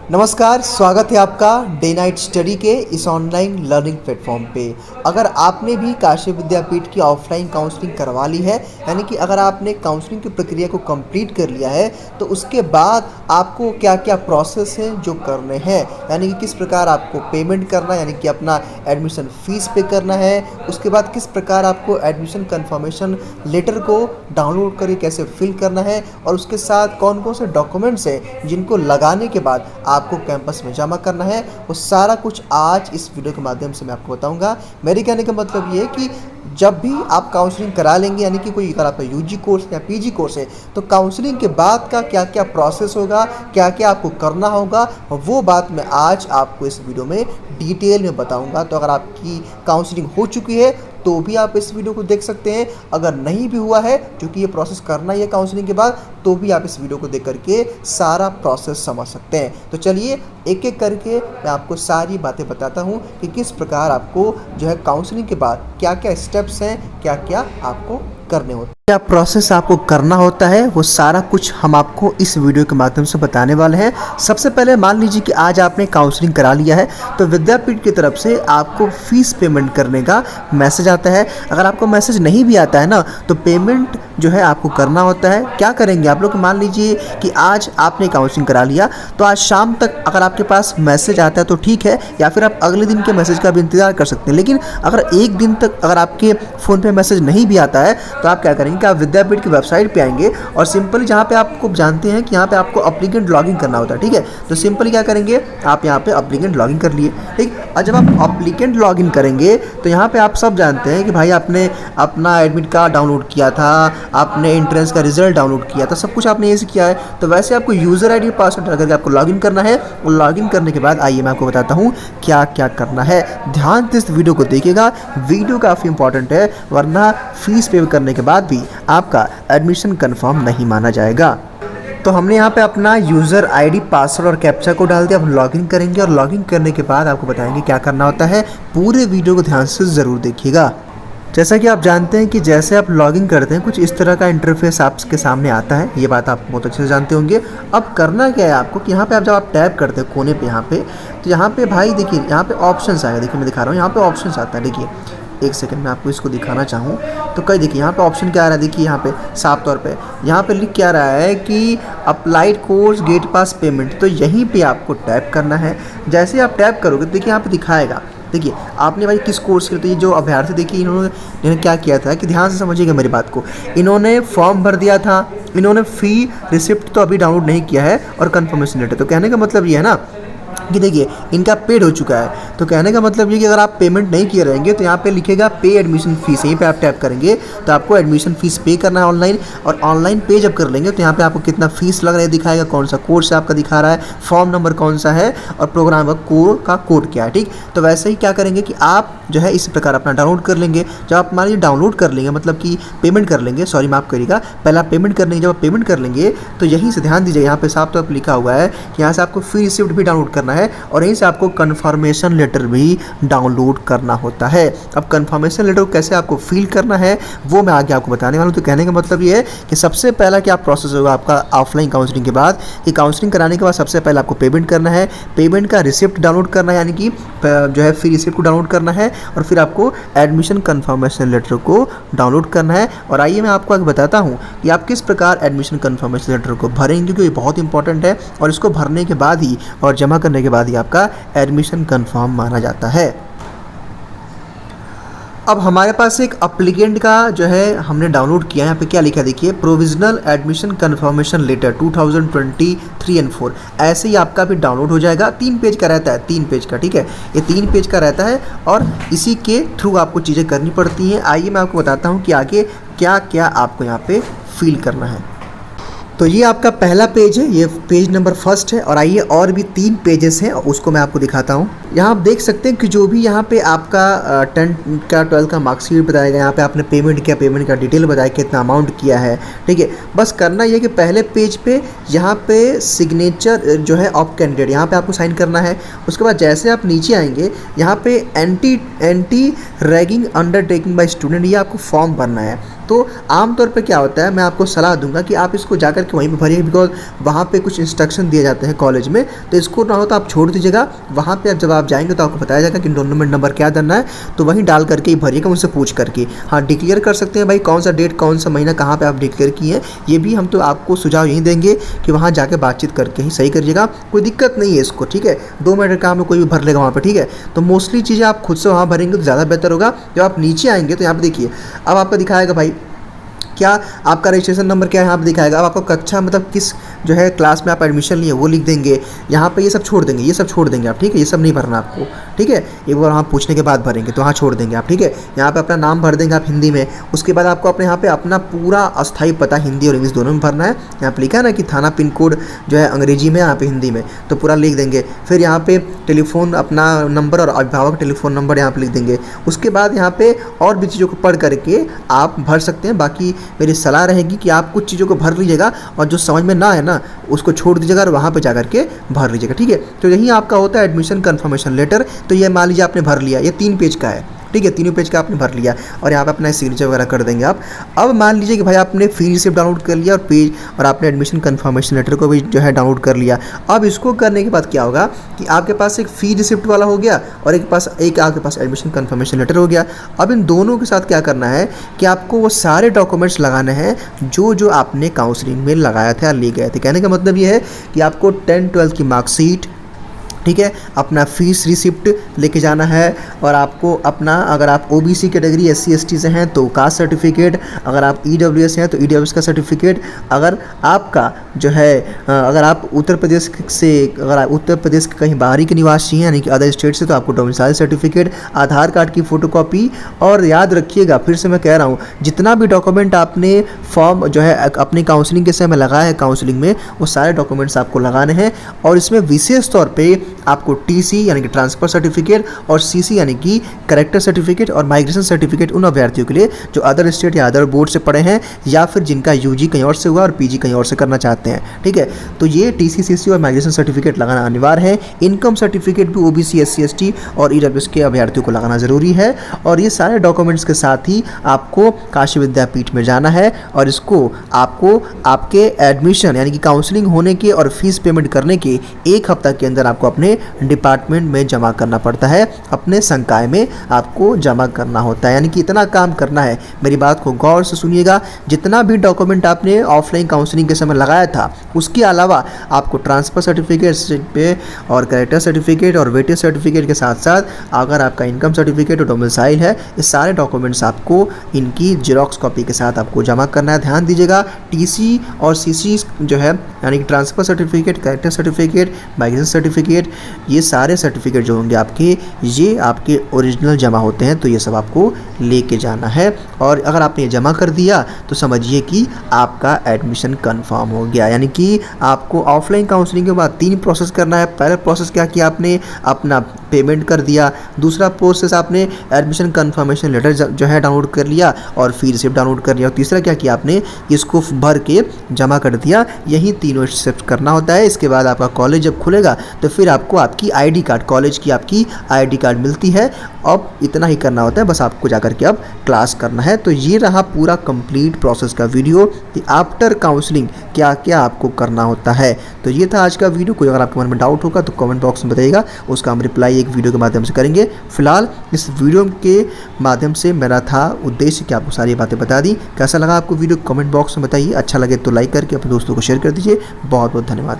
नमस्कार, स्वागत है आपका डे नाइट स्टडी के इस ऑनलाइन लर्निंग प्लेटफॉर्म पे। अगर आपने भी काशी विद्यापीठ की ऑफलाइन काउंसलिंग करवा ली है, यानी कि अगर आपने काउंसलिंग की प्रक्रिया को कंप्लीट कर लिया है, तो उसके बाद आपको क्या क्या प्रोसेस हैं जो करने हैं, यानी कि किस प्रकार आपको पेमेंट करना है, यानी कि अपना एडमिशन फ़ीस पे करना है। उसके बाद किस प्रकार आपको एडमिशन कन्फर्मेशन लेटर को डाउनलोड करके कैसे फिल करना है, और उसके साथ कौन कौन से डॉक्यूमेंट्स हैं जिनको लगाने के बाद आपको कैंपस में जमा करना है, वो सारा कुछ आज इस वीडियो के माध्यम से मैं आपको बताऊंगा। मेरे कहने का मतलब ये है कि जब भी आप काउंसलिंग करा लेंगे, यानी कि कोई अगर आपका यूजी कोर्स या पीजी कोर्स है, तो काउंसलिंग के बाद का क्या क्या प्रोसेस होगा, क्या क्या आपको करना होगा, वो बात मैं आज आपको इस वीडियो में डिटेल में बताऊंगा। तो अगर आपकी काउंसलिंग हो चुकी है तो भी आप इस वीडियो को देख सकते हैं, अगर नहीं भी हुआ है, क्योंकि ये प्रोसेस करना ही है काउंसलिंग के बाद, तो भी आप इस वीडियो को देख करके सारा प्रोसेस समझ सकते हैं। तो चलिए एक एक करके मैं आपको सारी बातें बताता हूँ कि किस प्रकार आपको जो है काउंसलिंग के बाद क्या क्या स्टेप्स हैं, क्या क्या आपको करने होते हैं, क्या प्रोसेस आपको करना होता है, वो सारा कुछ हम आपको इस वीडियो के माध्यम से बताने वाले हैं। सबसे पहले मान लीजिए कि आज आपने काउंसलिंग करा लिया है, तो विद्यापीठ की तरफ से आपको फ़ीस पेमेंट करने का मैसेज आता है। अगर आपको मैसेज नहीं भी आता है ना, तो पेमेंट जो है आपको करना होता है। क्या करेंगे आप लोग, मान लीजिए कि आज आपने काउंसलिंग करा लिया, तो आज शाम तक अगर आपके पास मैसेज आता है तो ठीक है, या फिर आप अगले दिन के मैसेज का भी इंतज़ार कर सकते हैं। लेकिन अगर एक दिन तक अगर आपके फ़ोन पे मैसेज नहीं भी आता है, तो आप क्या करेंगे कि आप विद्यापीठ की वेबसाइट पे आएंगे, और सिंपली जहाँ पे आपको जानते हैं कि यहाँ पे आपको अप्लीकेंट लॉगिन करना होता है, ठीक है। तो सिंपली क्या करेंगे, आप यहाँ पे अप्लीकेंट लॉगिन कर लिए, ठीक। और जब आप अप्लीकेंट लॉगिन करेंगे तो यहाँ पे आप सब जानते हैं कि भाई आपने अपना एडमिट कार्ड डाउनलोड किया था, आपने एंट्रेंस का रिजल्ट डाउनलोड किया था, सब कुछ आपने ऐसे किया है। तो वैसे आपको यूज़र आई डी पासवर्ड डाल करके आपको लॉगिन करना है, और लॉगिन करने के बाद आइए मैं आपको बताता हूँ क्या क्या करना है। ध्यान से इस वीडियो को देखिएगा, वीडियो काफ़ी इंपॉर्टेंट है, वरना फीस पे करने के बाद भी आपका एडमिशन कंफर्म नहीं माना जाएगा। तो हमने यहाँ पे अपना यूज़र आईडी पासवर्ड और कैप्चा को डाल दिया। अब लॉगिन करेंगे, और लॉगिन करने के बाद आपको बताएंगे क्या करना होता है। पूरे वीडियो को ध्यान से ज़रूर देखिएगा। जैसा कि आप जानते हैं कि जैसे आप लॉगिन करते हैं, कुछ इस तरह का इंटरफेस आपके सामने आता है, ये बात आप बहुत अच्छे से जानते होंगे। अब करना क्या है आपको कि यहाँ पे आप जब आप टैप करते हैं कोने पे यहाँ पे, तो यहाँ पे भाई देखिए यहाँ पे ऑप्शंस आएगा। देखिए मैं दिखा रहा हूँ, यहाँ पे ऑप्शंस आता है। देखिए एक सेकंड में आपको इसको दिखाना चाहूँ तो कई देखिए यहाँ पे ऑप्शन क्या आ रहा है। देखिए यहाँ पे साफ तौर पे यहाँ पे लिख क्या रहा है कि अप्लाइड कोर्स गेट पास पेमेंट। तो यहीं पे आपको टैप करना है। जैसे आप टैप करोगे तो देखिए यहाँ पे दिखाएगा। देखिए आपने भाई किस कोर्स के लिए, तो ये जो अभ्यर्थी देखिए इन्होंने क्या किया था कि ध्यान से समझिएगा मेरी बात को। इन्होंने फॉर्म भर दिया था, इन्होंने फ़ी रिसिप्ट तो अभी डाउनलोड नहीं किया है, और कन्फर्मेशन लेटर। तो कहने का मतलब ये है ना कि देखिए इनका पेड हो चुका है। तो कहने का मतलब ये कि अगर आप पेमेंट नहीं किए रहेंगे तो यहाँ पे लिखेगा पे एडमिशन फ़ीस, यहीं पे आप टैप करेंगे तो आपको एडमिशन फ़ीस पे करना है ऑनलाइन। और ऑनलाइन पे जब कर लेंगे तो यहाँ पे आपको कितना फ़ीस लग रहा है दिखाएगा, कौन सा कोर्स आपका दिखा रहा है, फॉर्म नंबर कौन सा है, और प्रोग्राम का कोड क्या है, ठीक। तो वैसे ही क्या करेंगे कि आप जो है इस प्रकार अपना डाउनलोड कर लेंगे। जब आप मान लीजिए डाउनलोड कर लेंगे, मतलब कि पेमेंट कर लेंगे, सॉरी माफ़ करिएगा, पहले आप पेमेंट कर लेंगे। जब आप पेमेंट कर लेंगे तो यहीं से ध्यान दीजिए, यहाँ पे साफ तौर पर लिखा हुआ है कि यहाँ से आपको फ़ी रिसिप्ट भी डाउनलोड करना है, और यहीं से आपको कन्फर्मेशन लेटर भी डाउनलोड करना होता है। अब कन्फर्मेशन लेटर को कैसे आपको फिल करना है वो मैं आगे आपको बताने वाला हूँ। तो कहने का मतलब ये है कि सबसे पहला क्या प्रोसेस होगा आपका ऑफलाइन काउंसलिंग के बाद, कि काउंसलिंग कराने के बाद सबसे पहले आपको पेमेंट करना है, पेमेंट का रिसिप्ट डाउनलोड करना है, यानी कि जो है फी रिसिप्ट को डाउनलोड करना है, और फिर आपको एडमिशन कन्फर्मेशन लेटर को डाउनलोड करना है। और आइए मैं आपको आगे बताता हूँ कि आप किस प्रकार एडमिशन कन्फर्मेशन लेटर को भरेंगे, क्योंकि ये बहुत इंपॉर्टेंट है, और इसको भरने के बाद ही और जमा करने के बाद ही आपका एडमिशन कंफर्म माना जाता है। अब हमारे पास एक अप्लीकेंट का जो है हमने डाउनलोड किया है। यहाँ पे क्या लिखा है देखिए, provisional admission confirmation letter 2023 and 4। ऐसे ही आपका भी डाउनलोड हो जाएगा। 3 पेज का रहता है, 3 पेज का, ठीक है। ये 3 पेज का रहता है, और इसी के थ्रू आपको चीज़ें करनी पड़ती हैं। आइए मैं आपको बताता हूँ कि आगे क्या क्या आपको यहाँ पे फिल करना है। तो ये आपका पहला पेज है, ये पेज नंबर 1 है। और आइए और भी 3 पेजेस हैं, उसको मैं आपको दिखाता हूँ। यहाँ आप देख सकते हैं कि जो भी यहाँ पे आपका 10 का 12 का मार्कशीट बताएगा, यहाँ पे आपने पेमेंट किया, पेमेंट का डिटेल बताया, कितना अमाउंट किया है, ठीक है। बस करना ये कि पहले पेज पे यहाँ पे सिग्नेचर जो है ऑफ कैंडिडेट, यहाँ पे आपको साइन करना है। उसके बाद जैसे आप नीचे आएंगे, यहाँ पे anti ragging undertaking bye student, ये आपको फॉर्म भरना है। तो आमतौर पे क्या होता है, मैं आपको सलाह दूंगा कि आप इसको जाकर के वहीं पे भरिए, बिकॉज वहाँ पे कुछ इंस्ट्रक्शन दिए जाते हैं कॉलेज में, तो इसको ना हो तो आप छोड़ दीजिएगा। वहाँ पे जब आप जाएंगे तो आपको बताया जाएगा कि एनरोलमेंट नंबर क्या करना है, तो वहीं डाल करके ही भरिएगा, उनसे पूछ करके। हाँ, डिक्लेयर कर सकते हैं भाई कौन सा डेट, कौन सा महीना, कहाँ पर आप डिक्लेयर किए हैं, ये भी हम तो आपको सुझाव यही देंगे कि वहाँ जाके बातचीत करके ही सही करिएगा। कोई दिक्कत नहीं है इसको, ठीक है, 2 मिनट का काम है, कोई भी भर लेगा वहाँ पर, ठीक है। तो मोस्टली चीज़ें आप खुद से वहाँ भरेंगे तो ज़्यादा बेहतर होगा। जब आप नीचे आएंगे तो यहाँ पे देखिए, अब आपका दिखाएगा भाई क्या आपका रजिस्ट्रेशन नंबर क्या है, यहाँ पे दिखाएगा। अब आपको कक्षा मतलब किस जो है क्लास में आप एडमिशन लिए वो लिख देंगे, यहाँ पे ये सब छोड़ देंगे, ये सब छोड़ देंगे आप, ठीक है, ये सब नहीं भरना आपको, ठीक है। एक बार वहाँ पूछने के बाद भरेंगे तो वहाँ छोड़ देंगे आप, ठीक है। यहाँ पे अपना नाम भर देंगे आप हिंदी में, उसके बाद आपको अपने यहाँ पे अपना पूरा अस्थायी पता हिंदी और इंग्लिश दोनों में भरना है। यहाँ पे लिखा है ना कि थाना पिन कोड जो है अंग्रेजी में, यहाँ पे हिंदी में, तो पूरा लिख देंगे। फिर यहाँ पे टेलीफोन अपना नंबर और अभिभावक टेलीफोन नंबर यहाँ पे लिख देंगे। उसके बाद यहाँ पे और भी चीज़ों को पढ़ करके आप भर सकते हैं। बाकी मेरी सलाह रहेगी कि आप कुछ चीज़ों को भर लीजिएगा और जो समझ में ना आए ना उसको छोड़ दीजिएगा और वहाँ पे जा करके भर लीजिएगा, ठीक है। तो यही आपका होता है एडमिशन कंफर्मेशन लेटर। तो ये मान लीजिए आपने भर लिया, ये 3 पेज का है, ठीक है, 3 पेज का आपने भर लिया और यहाँ पे अपना सिग्नेचर वगैरह कर देंगे आप। अब मान लीजिए कि भाई आपने फी रिसिप्ट डाउनलोड कर लिया और आपने एडमिशन कंफर्मेशन लेटर को भी जो है डाउनलोड कर लिया। अब इसको करने के बाद क्या होगा कि आपके पास एक फ़ी रिसिप्ट वाला हो गया और एक आपके पास एडमिशन कंफर्मेशन लेटर हो गया। अब इन दोनों के साथ क्या करना है कि आपको वो सारे डॉक्यूमेंट्स लगाने हैं जो आपने काउंसलिंग में लगाया था, ले गए थे। कहने का मतलब ये है कि आपको 10-12 की मार्कशीट, ठीक है, अपना फीस रिसिप्ट लेके जाना है, और आपको अपना, अगर आप ओबीसी कैटेगरी SC ST से हैं तो कास्ट सर्टिफिकेट, अगर आप EWS हैं तो EWS का सर्टिफिकेट, अगर आपका जो है अगर आप उत्तर प्रदेश से, अगर आप उत्तर प्रदेश के कहीं बाहरी के निवासी हैं यानी कि अदर स्टेट से, तो आपको डोमिसाइल सर्टिफिकेट, आधार कार्ड की फ़ोटोकॉपी। और याद रखिएगा, फिर से मैं कह रहा हूँ, जितना भी डॉक्यूमेंट आपने फॉर्म जो है अपनी काउंसलिंग के समय लगाया है काउंसलिंग में, वो सारे डॉक्यूमेंट्स आपको लगाने हैं। और इसमें विशेष तौर पे आपको TC यानी कि ट्रांसफ़र सर्टिफिकेट और CC यानी कि कैरेक्टर सर्टिफिकेट और माइग्रेशन सर्टिफिकेट उन अभ्यर्थियों के लिए जो अदर स्टेट या अदर बोर्ड से पढ़े हैं या फिर जिनका UG कहीं और से हुआ और PG कहीं और से करना चाहते हैं, ठीक है। तो ये TC CC और माइग्रेशन सर्टिफिकेट लगाना अनिवार्य है। इनकम सर्टिफिकेट भी OBC SC ST और EWS के अभ्यर्थियों को लगाना ज़रूरी है। और ये सारे डॉक्यूमेंट्स के साथ ही आपको काशी विद्यापीठ में जाना है और इसको आपको आपके एडमिशन यानी कि काउंसलिंग होने के और फीस पेमेंट करने के 1 हफ्ता के अंदर आपको अपने डिपार्टमेंट में जमा करना पड़ता है, अपने संकाय में आपको जमा करना होता है। यानी कि इतना काम करना है। मेरी बात को गौर से सुनिएगा, जितना भी डॉक्यूमेंट आपने ऑफलाइन काउंसलिंग के समय लगाया था उसके अलावा आपको ट्रांसफ़र सर्टिफिकेट पे और कैरेक्टर सर्टिफिकेट और वेटेज सर्टिफिकेट के साथ साथ अगर आपका इनकम सर्टिफिकेट और डोमिसाइल है, ये सारे डॉक्यूमेंट्स आपको इनकी जेरॉक्स कॉपी के साथ आपको जमा करना है। ध्यान दीजिएगा, TC और CC जो है यानी कि transfer certificate, character certificate, migration certificate, ये सारे सर्टिफिकेट जो होंगे आपके, ये आपके ओरिजिनल जमा होते हैं। तो ये सब आपको लेके जाना है और अगर आपने ये जमा कर दिया तो समझिए कि आपका एडमिशन कंफर्म हो गया। यानी कि आपको ऑफलाइन काउंसलिंग के बाद 3 प्रोसेस करना है। पहला प्रोसेस क्या किया आपने, अपना पेमेंट कर दिया। दूसरा प्रोसेस आपने एडमिशन कंफर्मेशन लेटर जो है डाउनलोड कर लिया और फी रिसिप्ट डाउनलोड कर लिया। और तीसरा क्या किया आपने, इसको भर के जमा कर दिया। यही तीनों स्टेप्स करना होता है। इसके बाद आपका कॉलेज जब खुलेगा तो फिर आपको आपकी ID कार्ड, कॉलेज की आपकी ID कार्ड मिलती है। अब इतना ही करना होता है, बस आपको जाकर के अब क्लास करना है। तो ये रहा पूरा कंप्लीट प्रोसेस का वीडियो कि आफ्टर काउंसलिंग क्या क्या आपको करना होता है। तो ये था आज का वीडियो। कोई अगर आपके मन में डाउट होगा तो कमेंट बॉक्स में बताइएगा, उसका हम रिप्लाई एक वीडियो के माध्यम से करेंगे। फिलहाल इस वीडियो के माध्यम से मेरा था उद्देश्य कि आपको सारी बातें बता दी। कैसा लगा आपको वीडियो कमेंट बॉक्स में बताइए। अच्छा लगे तो लाइक करके अपने दोस्तों को शेयर कर दीजिए। बहुत बहुत धन्यवाद।